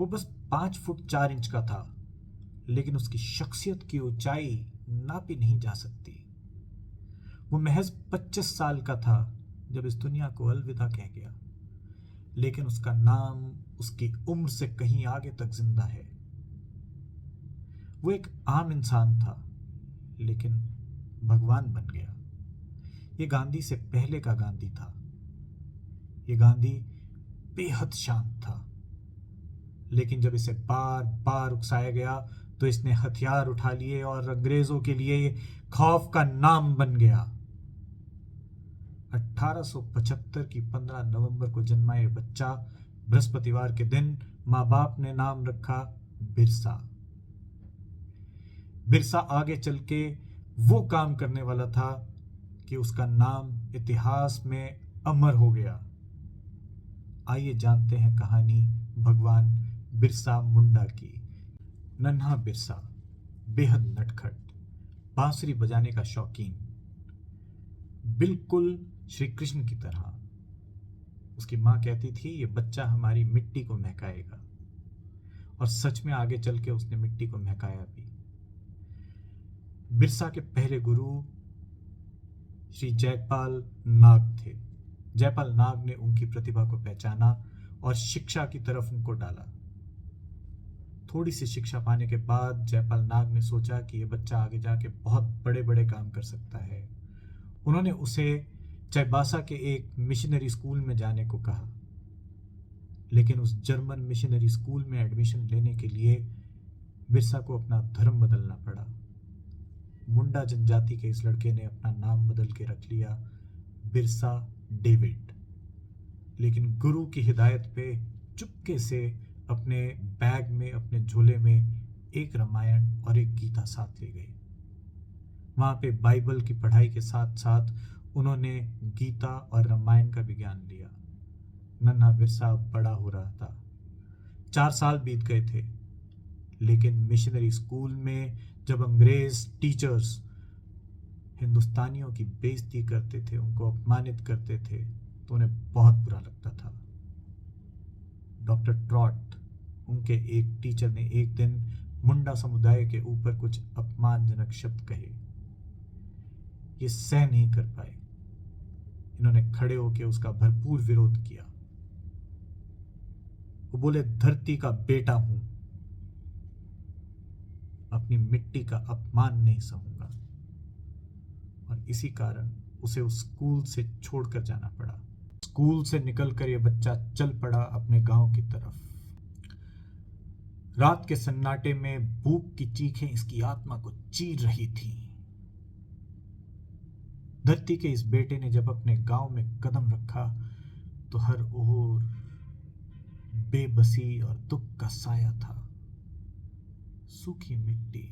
वो बस 5 foot 4 inch का था, लेकिन उसकी शख्सियत की ऊंचाई नापी नहीं जा सकती। वो महज 25 साल का था जब इस दुनिया को अलविदा कह गया, लेकिन उसका नाम उसकी उम्र से कहीं आगे तक जिंदा है। वो एक आम इंसान था, लेकिन भगवान बन गया। ये गांधी से पहले का गांधी था। ये गांधी बेहद शांत था, लेकिन जब इसे बार बार उकसाया गया तो इसने हथियार उठा लिए और अंग्रेजों के लिए खौफ का नाम बन गया। 1875 की 15 नवंबर को जन्मा ये बच्चा बृहस्पतिवार के दिन माँ बाप ने नाम रखा बिरसा। बिरसा आगे चल के वो काम करने वाला था कि उसका नाम इतिहास में अमर हो गया। आइए जानते हैं कहानी भगवान बिरसा मुंडा की। नन्हा बिरसा बेहद नटखट, बांसुरी बजाने का शौकीन, बिल्कुल श्री कृष्ण की तरह। उसकी माँ कहती थी ये बच्चा हमारी मिट्टी को महकाएगा, और सच में आगे चल के उसने मिट्टी को महकाया भी। बिरसा के पहले गुरु श्री जयपाल नाग थे। जयपाल नाग ने उनकी प्रतिभा को पहचाना और शिक्षा की तरफ उनको डाला। थोड़ी सी शिक्षा पाने के बाद जयपाल नाग ने सोचा कि यह बच्चा आगे जाके बहुत बड़े बड़े काम कर सकता है। उन्होंने उसे चाईबासा के एक मिशनरी स्कूल में जाने को कहा, लेकिन उस जर्मन मिशनरी स्कूल में एडमिशन लेने के लिए बिरसा को अपना धर्म बदलना पड़ा। मुंडा जनजाति के इस लड़के ने अपना नाम बदल के रख लिया बिरसा डेविड, लेकिन गुरु की हिदायत पे चुपके से अपने बैग में, अपने झोले में एक रामायण और एक गीता साथ ले गए। वहां पे बाइबल की पढ़ाई के साथ साथ उन्होंने गीता और रामायण का भी ज्ञान लिया। नन्हा बिरसा बड़ा हो रहा था। 4 साल बीत गए थे, लेकिन मिशनरी स्कूल में जब अंग्रेज टीचर्स हिंदुस्तानियों की बेइज्जती करते थे, उनको अपमानित करते थे, तो उन्हें बहुत बुरा लगता था। डॉक्टर ट्रॉट, उनके एक टीचर ने एक दिन मुंडा समुदाय के ऊपर कुछ अपमानजनक शब्द कहे। ये सह नहीं कर पाए। इन्होंने खड़े होकर उसका भरपूर विरोध किया। वो बोले, धरती का बेटा हूं, अपनी मिट्टी का अपमान नहीं सहूंगा। और इसी कारण उसे उस स्कूल से छोड़कर जाना पड़ा। स्कूल से निकलकर यह बच्चा चल पड़ा अपने गांव की तरफ। रात के सन्नाटे में भूख की चीखें इसकी आत्मा को चीर रही थी। धरती के इस बेटे ने जब अपने गांव में कदम रखा तो हर ओर बेबसी और दुख का साया था। सूखी मिट्टी,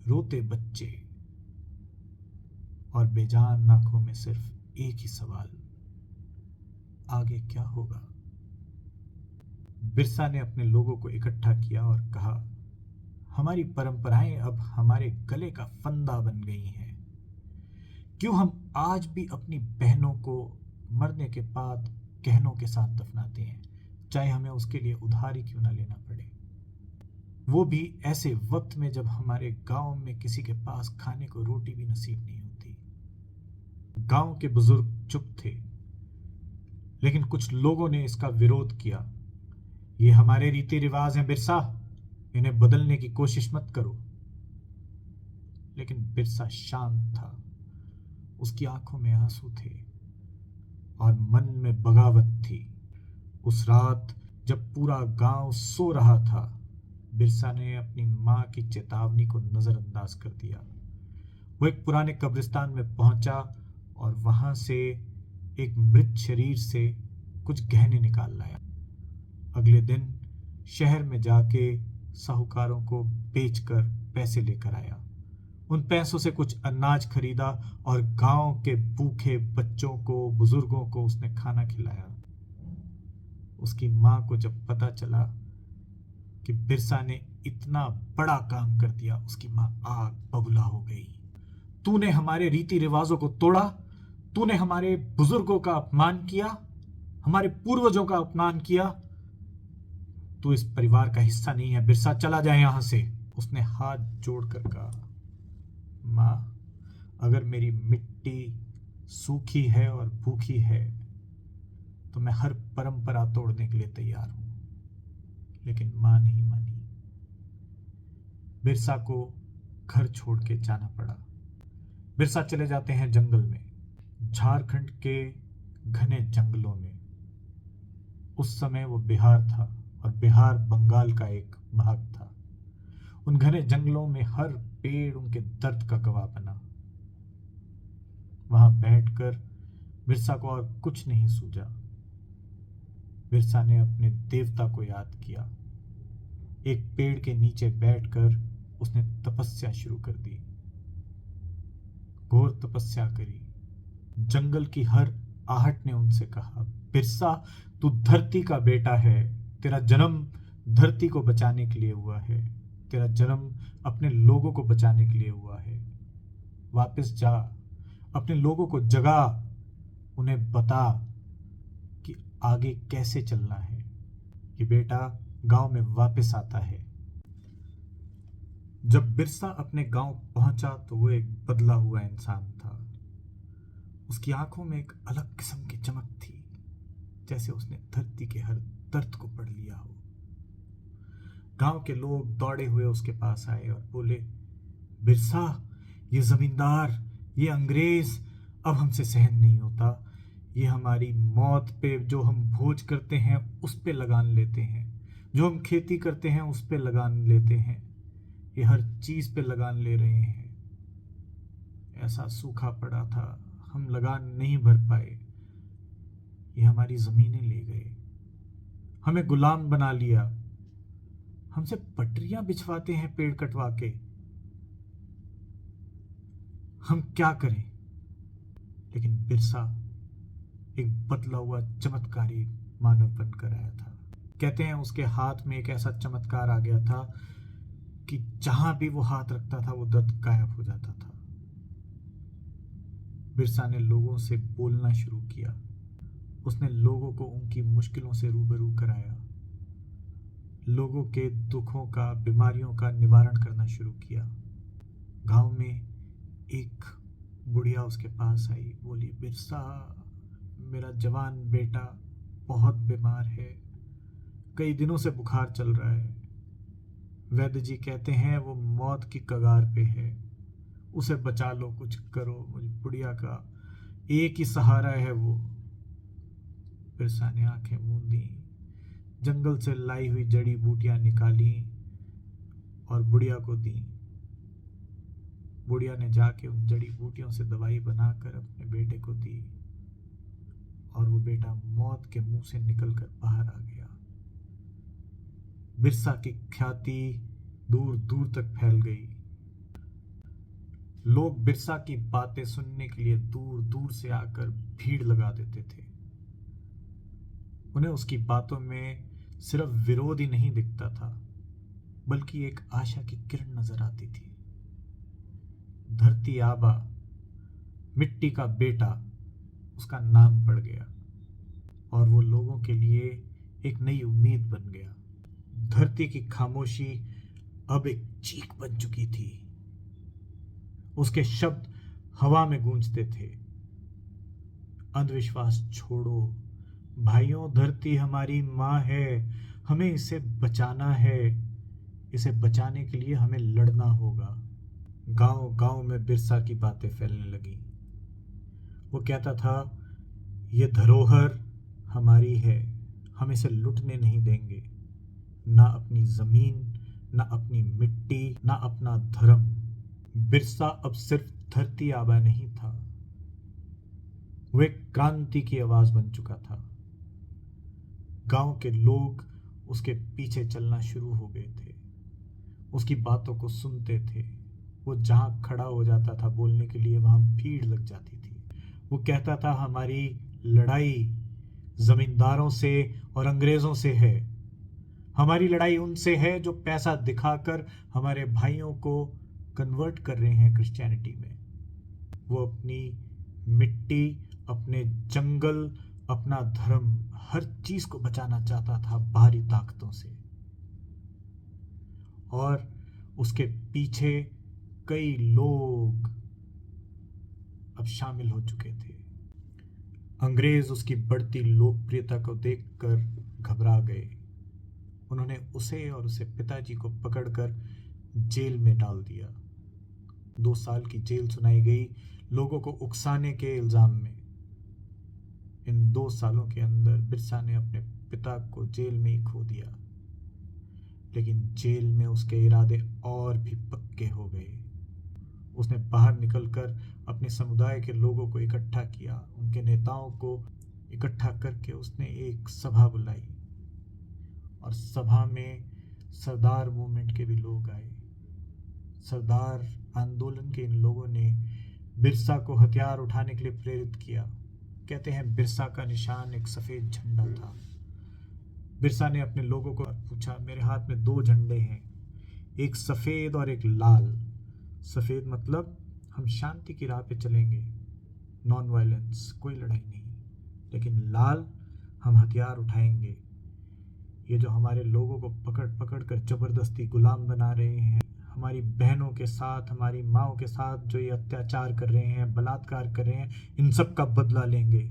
रोते बच्चे और बेजान आंखों में सिर्फ एक ही सवाल, आगे क्या होगा। बिरसा ने अपने लोगों को इकट्ठा किया और कहा, हमारी परंपराएं अब हमारे गले का फंदा बन गई हैं। क्यों हम आज भी अपनी बहनों को मरने के बाद गहनों के साथ दफनाते हैं, चाहे हमें उसके लिए उधारी क्यों ना लेना पड़े। वो भी ऐसे वक्त में जब हमारे गांव में किसी के पास खाने को रोटी भी नसीब नहीं होती। गांव के बुजुर्ग चुप थे, लेकिन कुछ लोगों ने इसका विरोध किया। ये हमारे रीति रिवाज हैं बिरसा, इन्हें बदलने की कोशिश मत करो। लेकिन बिरसा शांत था। उसकी आंखों में आंसू थे और मन में बगावत थी। उस रात जब पूरा गांव सो रहा था, बिरसा ने अपनी मां की चेतावनी को नजरअंदाज कर दिया। वो एक पुराने कब्रिस्तान में पहुंचा और वहां से एक मृत शरीर से कुछ गहने निकाल लाया। अगले दिन शहर में जाके साहूकारों को बेचकर पैसे लेकर आया। उन पैसों से कुछ अनाज खरीदा और गांव के भूखे बच्चों को, बुजुर्गों को उसने खाना खिलाया। उसकी मां को जब पता चला कि बिरसा ने इतना बड़ा काम कर दिया, उसकी मां आग बबूला हो गई। तूने हमारे रीति रिवाजों को तोड़ा, तूने हमारे बुजुर्गों का अपमान किया, हमारे पूर्वजों का अपमान किया, तू इस परिवार का हिस्सा नहीं है, बिरसा चला जाए यहां से। उसने हाथ जोड़कर कहा, माँ, अगर मेरी मिट्टी सूखी है और भूखी है तो मैं हर परंपरा तोड़ने के लिए तैयार हूं। लेकिन माँ नहीं मानी। बिरसा को घर छोड़ के जाना पड़ा। बिरसा चले जाते हैं जंगल में, झारखंड के घने जंगलों में। उस समय वो बिहार था और बिहार बंगाल का एक भाग था। उन घने जंगलों में हर पेड़ उनके दर्द का गवाह बना। वहां बैठकर बिरसा को और कुछ नहीं सूझा। बिरसा ने अपने देवता को याद किया। एक पेड़ के नीचे बैठकर उसने तपस्या शुरू कर दी, घोर तपस्या करी। जंगल की हर आहट ने उनसे कहा, बिरसा, तू धरती का बेटा है। तेरा जन्म धरती को बचाने के लिए हुआ है। तेरा जन्म अपने लोगों को बचाने के लिए हुआ है। वापस जा, अपने लोगों को जगा, उन्हें बता कि आगे कैसे चलना है। कि बेटा गांव में वापस आता है। जब बिरसा अपने गांव पहुंचा तो वो एक बदला हुआ इंसान था। उसकी आंखों में एक अलग किस्म की चमक थी, जैसे उसने धरती के हर दर्द को पढ़ लिया हो। गांव के लोग दौड़े हुए उसके पास आए और बोले, बिरसा, ये जमींदार, ये अंग्रेज अब हमसे सहन नहीं होता। ये हमारी मौत पे जो हम भोज करते हैं उस पे लगान लेते हैं, जो हम खेती करते हैं उस पे लगान लेते हैं। ये हर चीज पे लगान ले रहे हैं। ऐसा सूखा पड़ा था, हम लगान नहीं भर पाए। ये हमारी जमीनें ले गए, हमें गुलाम बना लिया, हमसे पटरियां बिछवाते हैं पेड़ कटवा के। हम क्या करें? लेकिन बिरसा एक बदला हुआ चमत्कारी मानव बनकर आया था। कहते हैं उसके हाथ में एक ऐसा चमत्कार आ गया था कि जहां भी वो हाथ रखता था वो दर्द गायब हो जाता था। बिरसा ने लोगों से बोलना शुरू किया। उसने लोगों को उनकी मुश्किलों से रूबरू कराया, लोगों के दुखों का, बीमारियों का निवारण करना शुरू किया। गांव में एक बुढ़िया उसके पास आई, बोली, बिरसा, मेरा जवान बेटा बहुत बीमार है, कई दिनों से बुखार चल रहा है। वैद्य जी कहते हैं वो मौत की कगार पे है, उसे बचा लो, कुछ करो। मुझे बुढ़िया का एक ही सहारा है वो। बिरसा ने आंखें मूंदी, जंगल से लाई हुई जड़ी बूटियां निकाली और बुढ़िया को दी। बुढ़िया ने जाके उन जड़ी बूटियों से दवाई बनाकर अपने बेटे को दी और वो बेटा मौत के मुंह से निकलकर बाहर आ गया। बिरसा की ख्याति दूर दूर तक फैल गई। लोग बिरसा की बातें सुनने के लिए दूर दूर से आकर भीड़ लगा देते थे। उन्हें उसकी बातों में सिर्फ विरोध ही नहीं दिखता था, बल्कि एक आशा की किरण नजर आती थी। धरती आबा, मिट्टी का बेटा, उसका नाम पड़ गया और वो लोगों के लिए एक नई उम्मीद बन गया। धरती की खामोशी अब एक चीख बन चुकी थी। उसके शब्द हवा में गूंजते थे, अंधविश्वास छोड़ो भाइयों, धरती हमारी माँ है, हमें इसे बचाना है, इसे बचाने के लिए हमें लड़ना होगा। गांव गांव में बिरसा की बातें फैलने लगी। वो कहता था, ये धरोहर हमारी है, हम इसे लुटने नहीं देंगे। ना अपनी जमीन, ना अपनी मिट्टी, ना अपना धर्म। बिरसा अब सिर्फ धरती आबा नहीं था, वो एक क्रांति की आवाज बन चुका था। गांव के लोग उसके पीछे चलना शुरू हो गए थे, उसकी बातों को सुनते थे। वो जहां खड़ा हो जाता था बोलने के लिए, वहां भीड़ लग जाती थी। वो कहता था, हमारी लड़ाई जमींदारों से और अंग्रेजों से है। हमारी लड़ाई उनसे है जो पैसा दिखाकर हमारे भाइयों को कन्वर्ट कर रहे हैं क्रिश्चियनिटी में। वो अपनी मिट्टी, अपने जंगल, अपना धर्म, हर चीज को बचाना चाहता था बाहरी ताकतों से। और उसके पीछे कई लोग अब शामिल हो चुके थे। अंग्रेज उसकी बढ़ती लोकप्रियता को देखकर घबरा गए। उन्होंने उसे और उसके पिताजी को पकड़कर जेल में डाल दिया। 2 साल की जेल सुनाई गई लोगों को उकसाने के इल्जाम में। इन 2 सालों के अंदर बिरसा ने अपने पिता को जेल में ही खो दिया, लेकिन जेल में उसके इरादे और भी पक्के हो गए। उसने बाहर निकलकर अपने समुदाय के लोगों को इकट्ठा किया। उनके नेताओं को इकट्ठा करके उसने एक सभा बुलाई और सभा में सरदार मूवमेंट के भी लोग आए। सरदार आंदोलन के इन लोगों ने बिरसा को हथियार उठाने के लिए प्रेरित किया। कहते हैं बिरसा का निशान एक सफेद झंडा था। बिरसा ने अपने लोगों को पूछा, मेरे हाथ में 2 झंडे हैं, एक सफेद और एक लाल। सफेद मतलब हम शांति की राह पे चलेंगे, नॉन वायलेंस, कोई लड़ाई नहीं। लेकिन लाल, हम हथियार उठाएंगे। ये जो हमारे लोगों को पकड़ पकड़ कर जबरदस्ती गुलाम बना रहे हैं, हमारी बहनों के साथ, हमारी माओं के साथ जो ये अत्याचार कर रहे हैं, बलात्कार कर रहे हैं, इन सब का बदला लेंगे।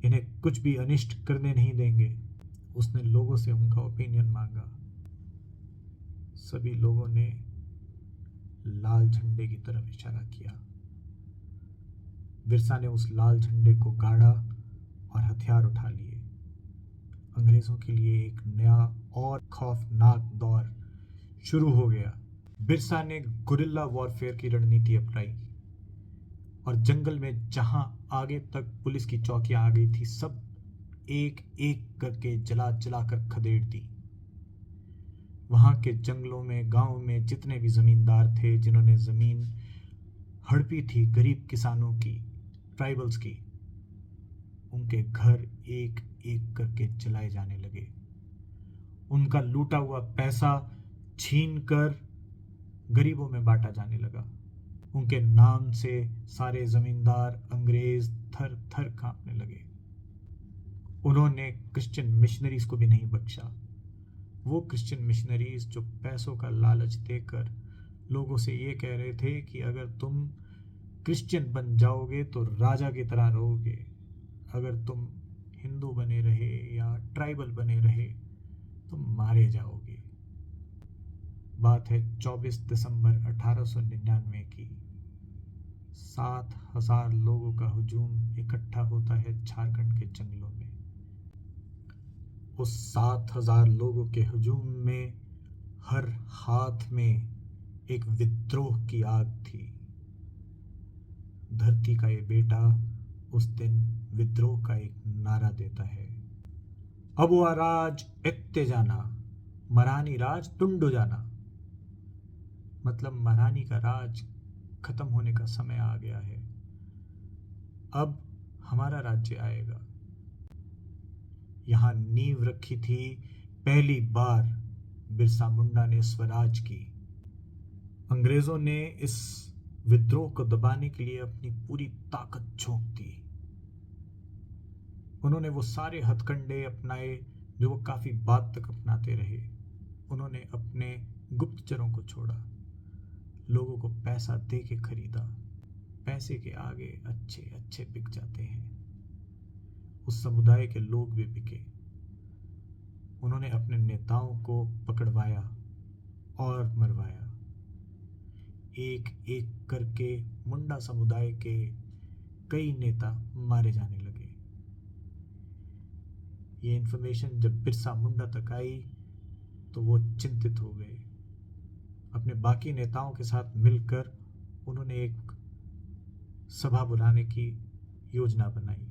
इन्हें कुछ भी अनिष्ट करने नहीं देंगे। उसने लोगों से उनका ओपिनियन मांगा। सभी लोगों ने लाल झंडे की तरफ इशारा किया। बिरसा ने उस लाल झंडे को गाड़ा और हथियार उठा लिए। अंग्रेजों के लिए एक नया और खौफनाक दौर शुरू हो गया। बिरसा ने गुरिल्ला वॉरफेयर की रणनीति अपनाई और जंगल में जहां आगे तक पुलिस की चौकियां आ गई थी, सब एक एक करके जला जला कर खदेड़ दी। वहां के जंगलों में, गांव में जितने भी जमींदार थे जिन्होंने जमीन हड़पी थी गरीब किसानों की, ट्राइबल्स की, उनके घर एक एक करके जलाए जाने लगे। उनका लूटा हुआ पैसा छीन कर गरीबों में बांटा जाने लगा। उनके नाम से सारे जमींदार अंग्रेज थर थर कांपने लगे। उन्होंने क्रिश्चियन मिशनरीज को भी नहीं बख्शा। वो क्रिश्चियन मिशनरीज जो पैसों का लालच देकर लोगों से ये कह रहे थे कि अगर तुम क्रिश्चियन बन जाओगे तो राजा की तरह रहोगे, अगर तुम हिंदू बने रहे या ट्राइबल बने रहे तो मारे जाओगे। बात है 24 दिसंबर 1899 की। 7,000 लोगों का हुजूम इकट्ठा होता है झारखंड के जंगलों में। उस 7,000 लोगों के हुजूम में हर हाथ में एक विद्रोह की आग थी। धरती का ये बेटा उस दिन विद्रोह का एक नारा देता है, अबुआ राज एत्ते जाना, मरानी राज टुंडो जाना। मतलब मरानी का राज खत्म होने का समय आ गया है, अब हमारा राज्य आएगा। यहां नींव रखी थी पहली बार बिरसा मुंडा ने स्वराज की। अंग्रेजों ने इस विद्रोह को दबाने के लिए अपनी पूरी ताकत झोंक दी। उन्होंने वो सारे हथकंडे अपनाए जो वो काफी बाद तक अपनाते रहे। उन्होंने अपने गुप्तचरों को छोड़ा, लोगों को पैसा दे के खरीदा। पैसे के आगे अच्छे अच्छे बिक जाते हैं। उस समुदाय के लोग भी बिके। उन्होंने अपने नेताओं को पकड़वाया और मरवाया। एक एक करके मुंडा समुदाय के कई नेता मारे जाने लगे। ये इन्फॉर्मेशन जब बिरसा मुंडा तक आई तो वो चिंतित हो गए। अपने बाकी नेताओं के साथ मिलकर उन्होंने एक सभा बुलाने की योजना बनाई।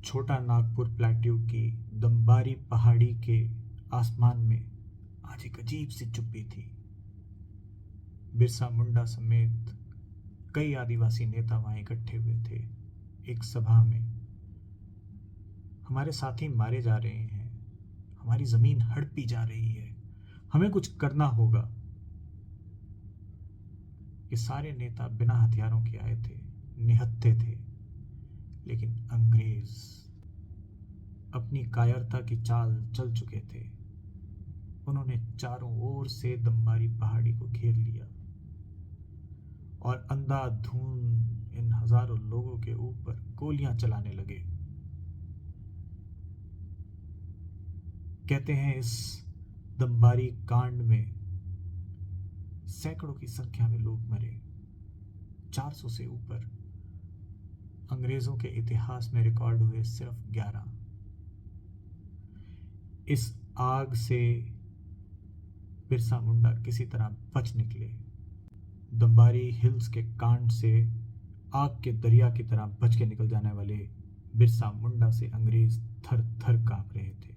छोटा नागपुर प्लेट्यू की दम्बारी पहाड़ी के आसमान में आज एक अजीब सी चुप्पी थी। बिरसा मुंडा समेत कई आदिवासी नेता वहां इकट्ठे हुए थे एक सभा में। हमारे साथी मारे जा रहे हैं, हमारी जमीन हड़पी जा रही है, हमें कुछ करना होगा। ये सारे नेता बिना हथियारों के आए थे, निहत्थे थे, लेकिन अंग्रेज अपनी कायरता की चाल चल चुके थे। उन्होंने चारों ओर से दंबारी पहाड़ी को घेर लिया और अंधाधुंध इन हजारों लोगों के ऊपर गोलियां चलाने लगे। कहते हैं इस दंबारी कांड में सैकड़ों की संख्या में लोग मरे, 400 से ऊपर। अंग्रेजों के इतिहास में रिकॉर्ड हुए सिर्फ 11। इस आग से बिरसा मुंडा किसी तरह बच निकले। दंबारी हिल्स के कांड से आग के दरिया की तरह बच के निकल जाने वाले बिरसा मुंडा से अंग्रेज थर थर कांप रहे थे।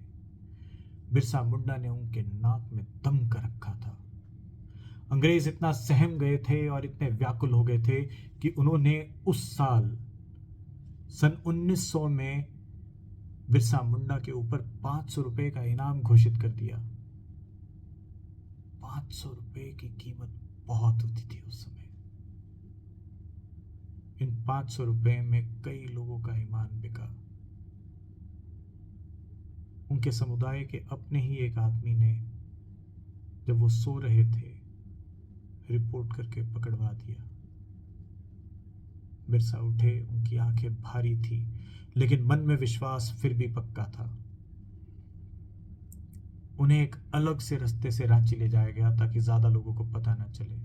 बिरसा मुंडा ने उनके नाक में दम कर रखा था। अंग्रेज इतना सहम गए थे और इतने व्याकुल हो गए थे कि उन्होंने उस साल सन 1900 में बिरसा मुंडा के ऊपर 500 रुपए का इनाम घोषित कर दिया। 500 रुपए की कीमत बहुत होती थी उस समय। इन 500 रुपए में कई लोगों का ईमान बिका। उनके समुदाय के अपने ही एक आदमी ने, जब वो सो रहे थे, रिपोर्ट करके पकड़वा दिया। बिरसा उठे, उनकी आंखें भारी थी, लेकिन मन में विश्वास फिर भी पक्का था। उन्हें एक अलग से रास्ते से रांची ले जाया गया ताकि ज्यादा लोगों को पता न चले।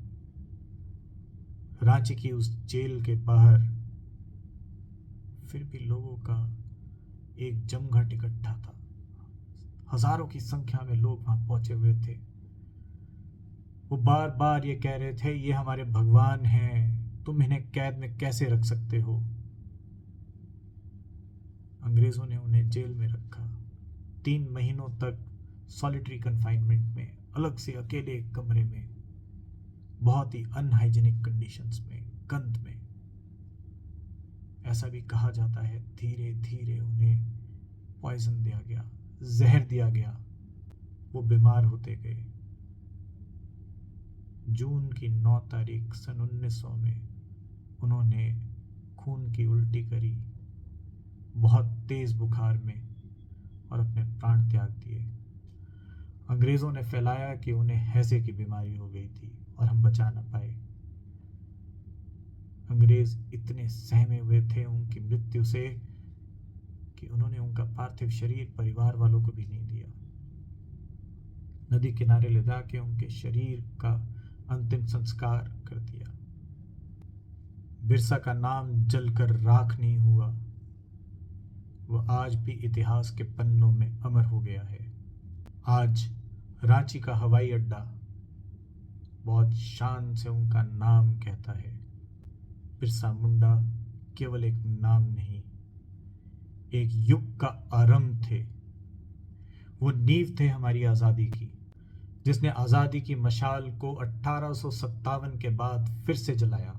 रांची की उस जेल के बाहर फिर भी लोगों का एक जमघट इकट्ठा था। हजारों की संख्या में लोग वहां पहुंचे हुए थे। वो बार बार ये कह रहे थे, ये हमारे भगवान हैं, तुम इन्हें कैद में कैसे रख सकते हो। अंग्रेजों ने उन्हें जेल में रखा। 3 महीनों तक सॉलिटरी कन्फाइनमेंट में, अलग से अकेले एक कमरे में, बहुत ही अनहाइजीनिक कंडीशंस में, गंद में। ऐसा भी कहा जाता है धीरे धीरे उन्हें पॉइजन दिया गया, जहर दिया गया। वो बीमार होते गए। जून की 9 तारीख सन 1900 में उन्होंने खून की उल्टी करी, बहुत तेज बुखार में, और अपने प्राण त्याग दिए। अंग्रेजों ने फैलाया कि उन्हें हैजे की बीमारी हो गई थी और हम बचा ना पाए। अंग्रेज इतने सहमे हुए थे उनकी मृत्यु से कि उन्होंने उनका पार्थिव शरीर परिवार वालों को भी नहीं दिया। नदी किनारे ले जाके उनके शरीर का अंतिम संस्कार कर दिया। बिरसा का नाम जलकर राख नहीं हुआ, वह आज भी इतिहास के पन्नों में अमर हो गया है। आज रांची का हवाई अड्डा बहुत शान से उनका नाम कहता है। बिरसा मुंडा केवल एक नाम नहीं, एक युग का आरंभ थे। वो नींव थे हमारी आज़ादी की, जिसने आज़ादी की मशाल को 1857 के बाद फिर से जलाया।